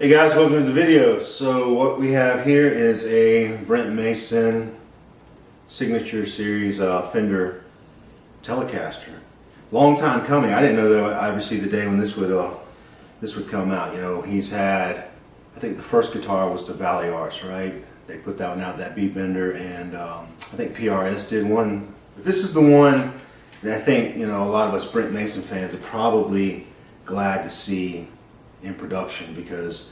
Hey guys, welcome to the video. So what we have here is a Brent Mason Signature Series Fender Telecaster. Long time coming. I didn't know that obviously the day when this would come out. You know, he's had, I think the first guitar was the Valley Arts, right? They put that one out, that beat bender, and I think PRS did one. But this is the one that I think, you know, a lot of us Brent Mason fans are probably glad to see in production because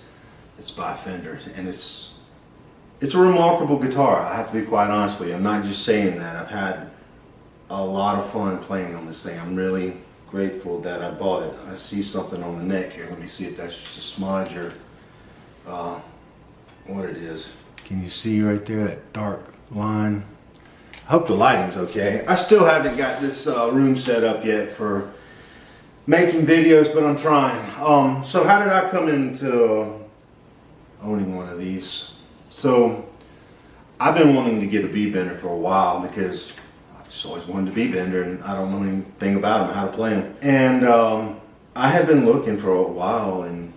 it's by Fender, and it's a remarkable guitar. I have to be quite honest with you. I'm not just saying that. I've had a lot of fun playing on this thing. I'm really grateful that I bought it. I see something on the neck here. Let me see if that's just a smudge or what it is. Can you see right there that dark line? I hope the lighting's okay. I still haven't got this room set up yet for making videos, but I'm trying. So how did I come into owning one of these? So I've been wanting to get a beat bender for a while because I've just always wanted a beat bender, and I don't know anything about them, how to play them. And I had been looking for a while, and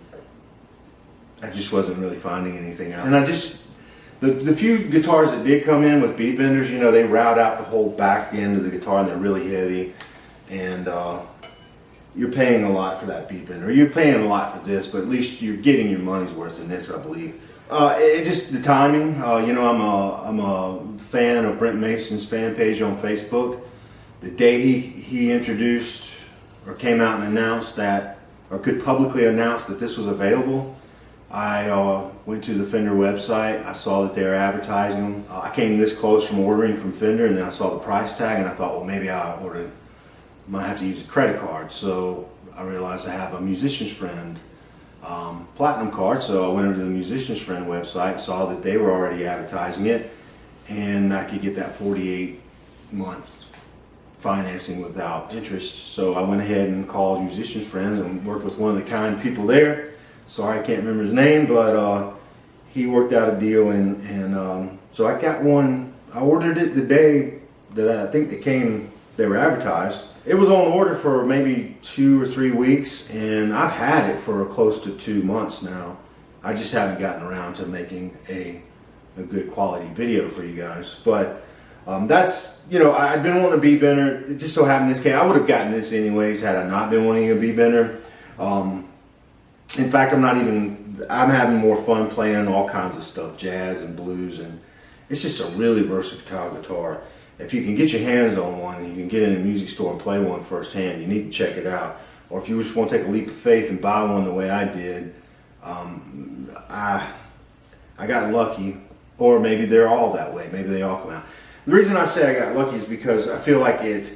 I just wasn't really finding anything out. And I just, the few guitars that did come in with beat benders, you know, they route out the whole back end of the guitar, and they're really heavy, and you're paying a lot for that beat bender. You're paying a lot for this, but at least you're getting your money's worth in this, I believe. It just, the timing, you know, I'm a fan of Brent Mason's fan page on Facebook. The day he introduced or came out and announced that, or could publicly announce that this was available, I went to the Fender website. I saw that they were advertising them. I came this close from ordering from Fender, and then I saw the price tag, and I thought, well, maybe I'll order, might have to use a credit card. So I realized I have a Musician's Friend platinum card, so I went over to the Musician's Friend website, saw that they were already advertising it, and I could get that 48-month financing without interest. So I went ahead and called Musician's Friends and worked with one of the kind people there. Sorry, I can't remember his name, but he worked out a deal, and so I got one. I ordered it the day that I think they were advertised. It was on order for maybe 2 or 3 weeks, and I've had it for close to 2 months now. I just haven't gotten around to making a good quality video for you guys. But that's, you know, I've been wanting a beat bender. It just so happened this case, I would have gotten this anyways had I not been wanting a beat bender. In fact, I'm having more fun playing all kinds of stuff, jazz and blues, and it's just a really versatile guitar. If you can get your hands on one and you can get in a music store and play one firsthand, you need to check it out. Or if you just want to take a leap of faith and buy one the way I did, I got lucky, or maybe they're all that way. Maybe they all come out. The reason I say I got lucky is because I feel like it's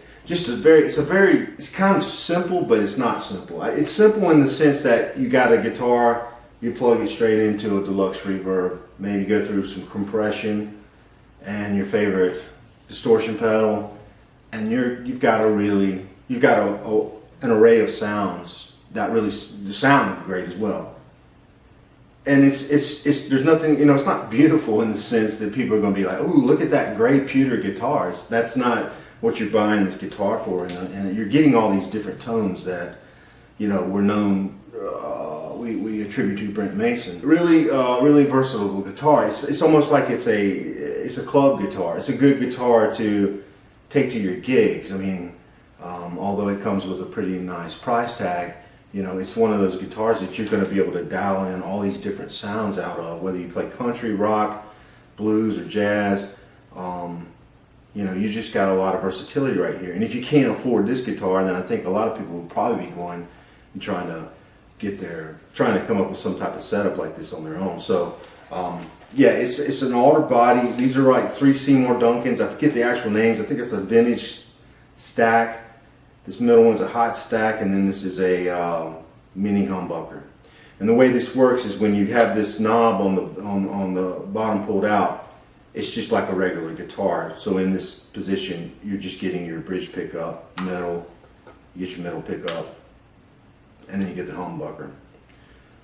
kind of simple, but it's not simple. It's simple in the sense that you got a guitar, you plug it straight into a deluxe reverb, maybe go through some compression and your favorite distortion pedal, and you've got an array of sounds that really sound great as well. And it's there's nothing, it's not beautiful in the sense that people are going to be like, oh, look at that gray pewter guitar. That's not what you're buying this guitar for, and you're getting all these different tones that we're known. We attribute to Brent Mason. Really, really versatile guitar. It's almost like it's a club guitar. It's a good guitar to take to your gigs. I mean, although it comes with a pretty nice price tag, it's one of those guitars that you're going to be able to dial in all these different sounds out of, whether you play country, rock, blues, or jazz. You just got a lot of versatility right here. And if you can't afford this guitar, then I think a lot of people will probably be going and trying to come up with some type of setup like this on their own. So yeah, it's an alder body. These are like 3 Seymour Duncans. I forget the actual names. I think it's a vintage stack. This middle one's a hot stack, and then this is a mini humbucker. And the way this works is when you have this knob on the bottom pulled out, it's just like a regular guitar. So in this position, you're just getting your bridge pickup, middle, you get your middle pickup, and then you get the humbucker.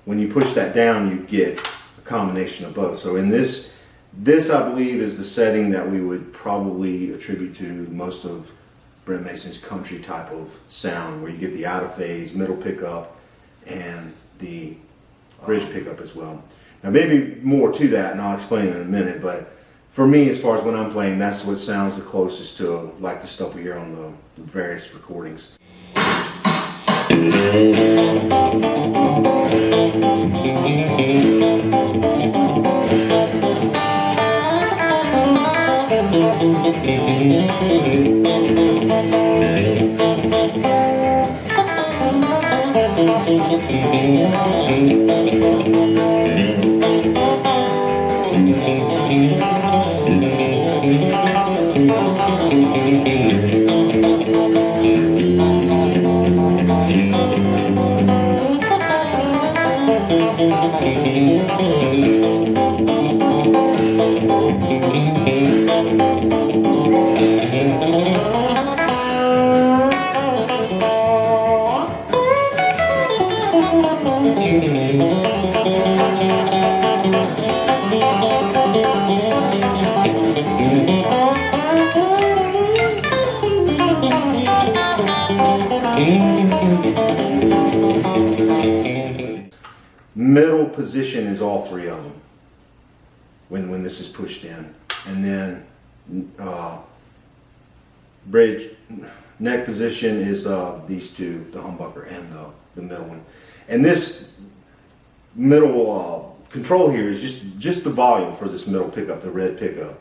When you push that down, you get a combination of both. So in this I believe is the setting that we would probably attribute to most of Brent Mason's country type of sound, where you get the out of phase middle pickup and the bridge pickup as well. Now maybe more to that, and I'll explain in a minute, but for me, as far as when I'm playing, that's what sounds the closest to like the stuff we hear on the various recordings. Middle position is all 3 of them when this is pushed in, and then bridge neck position is these 2, the humbucker and the middle one. And this middle control here is just the volume for this middle pickup, the red pickup.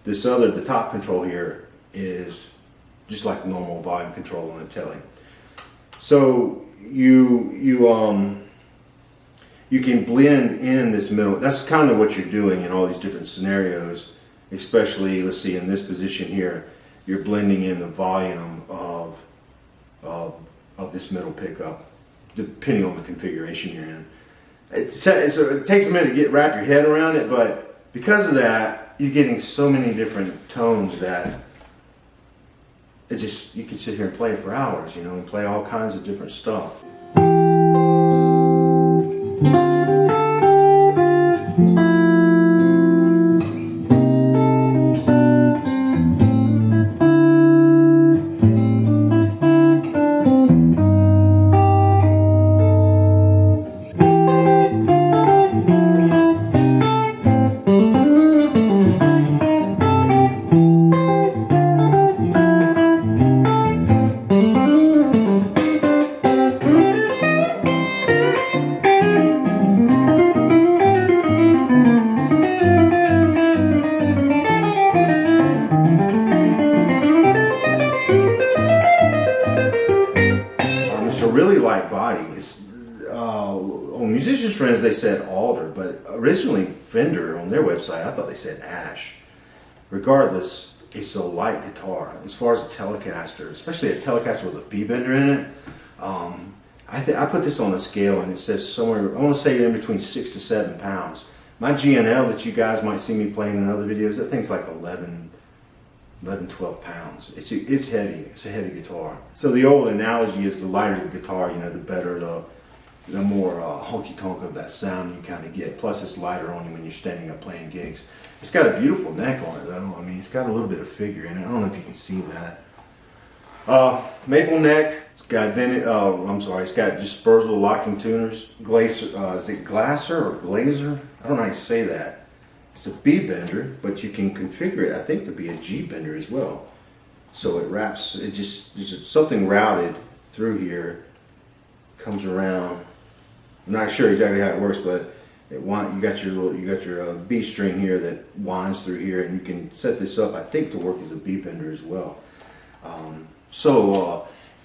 The top control here is just like the normal volume control on a Tele. So you can blend in this middle. That's kind of what you're doing in all these different scenarios, especially, let's see, in this position here, you're blending in the volume of this middle pickup, depending on the configuration you're in. It takes a minute to wrap your head around it, but because of that, you're getting so many different tones that you can sit here and play for hours, and play all kinds of different stuff. musicians friends, they said alder, but originally Fender on their website, I thought they said ash. Regardless, it's a light guitar. As far as a Telecaster, especially a Telecaster with a B bender in it, I put this on a scale and it says somewhere, I want to say in between 6 to 7 pounds. My GNL that you guys might see me playing in other videos, that thing's like 11, 12 pounds. It's heavy. It's a heavy guitar. So the old analogy is the lighter the guitar, you know, the better, the more honky-tonk of that sound you kind of get. Plus it's lighter on you when you're standing up playing gigs. It's got a beautiful neck on it though. I mean, it's got a little bit of figure in it. I don't know if you can see that. Maple neck. It's got it's got dispersal locking tuners. Glazer, is it Glaser or Glazer? I don't know how you say that. It's a B bender, but you can configure it, I think, to be a G bender as well. So it wraps. There's something routed through here. Comes around. I'm not sure exactly how it works, but you got your B string here that winds through here, and you can set this up, I think, to work as a B bender as well.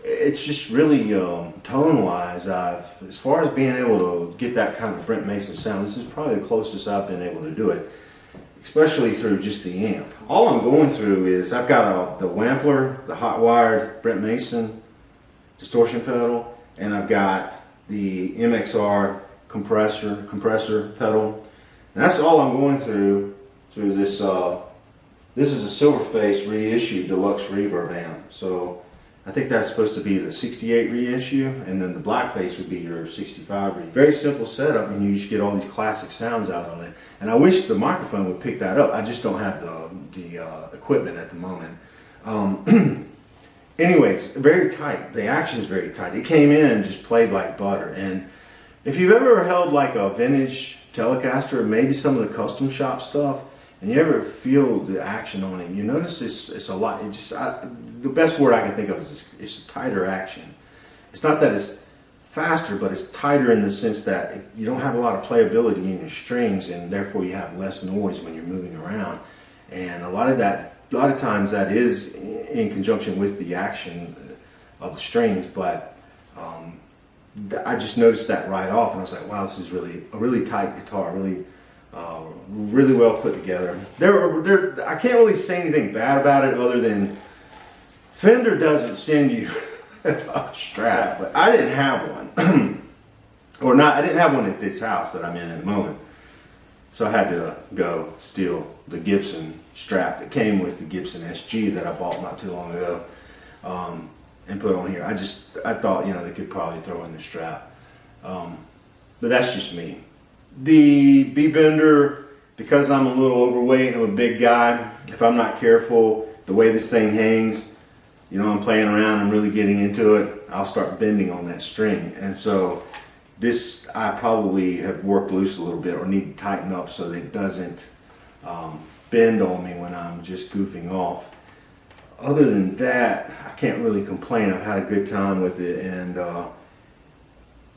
It's just really tone-wise, as far as being able to get that kind of Brent Mason sound, this is probably the closest I've been able to do it, especially through just the amp. All I'm going through is I've got the Wampler, the hot-wired Brent Mason distortion pedal, and I've got the MXR compressor pedal. And that's all I'm going through this. This is a Silverface reissue deluxe reverb amp. So I think that's supposed to be the 68 reissue, and then the blackface would be your 65 reissue. Very simple setup, and you just get all these classic sounds out of it. And I wish the microphone would pick that up. I just don't have the equipment at the moment. Anyways, very tight. The action is very tight. It came in and just played like butter. And if you've ever held like a vintage Telecaster, maybe some of the custom shop stuff, and you ever feel the action on it, you notice it's a lot. The best word I can think of is it's a tighter action. It's not that it's faster, but it's tighter in the sense that you don't have a lot of playability in your strings, and therefore you have less noise when you're moving around. And a lot of times that is in conjunction with the action of the strings, but I just noticed that right off, and I was like, wow, this is really a really tight guitar, really well put together. I can't really say anything bad about it other than Fender doesn't send you a strap, but I didn't have one. I didn't have one at this house that I'm in at the moment. So I had to go steal the Gibson strap that came with the Gibson SG that I bought not too long ago, and put on here. I thought, they could probably throw in the strap. But that's just me. The B-bender, because I'm a little overweight and I'm a big guy, if I'm not careful, the way this thing hangs, I'm playing around, I'm really getting into it, I'll start bending on that string. And so this, I probably have worked loose a little bit or need to tighten up so that it doesn't bend on me when I'm just goofing off. Other than that, I can't really complain. I've had a good time with it, and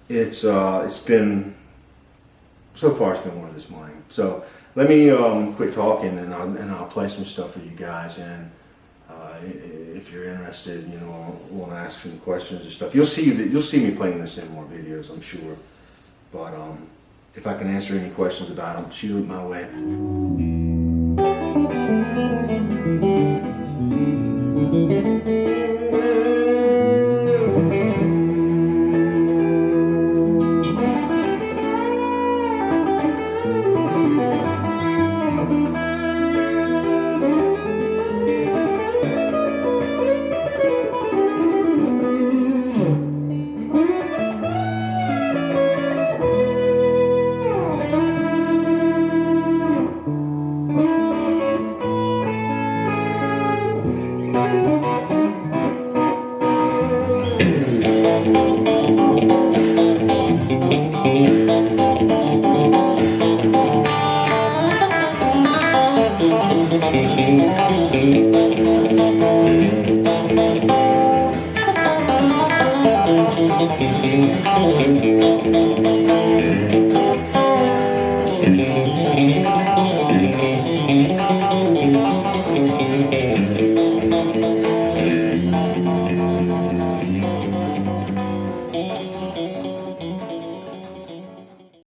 it's been, so far it's been worth this money. So let me quit talking, and I'll play some stuff for you guys. And if you're interested, want to ask some questions or stuff, you'll see me playing this in more videos, I'm sure. But if I can answer any questions about them, shoot it my way.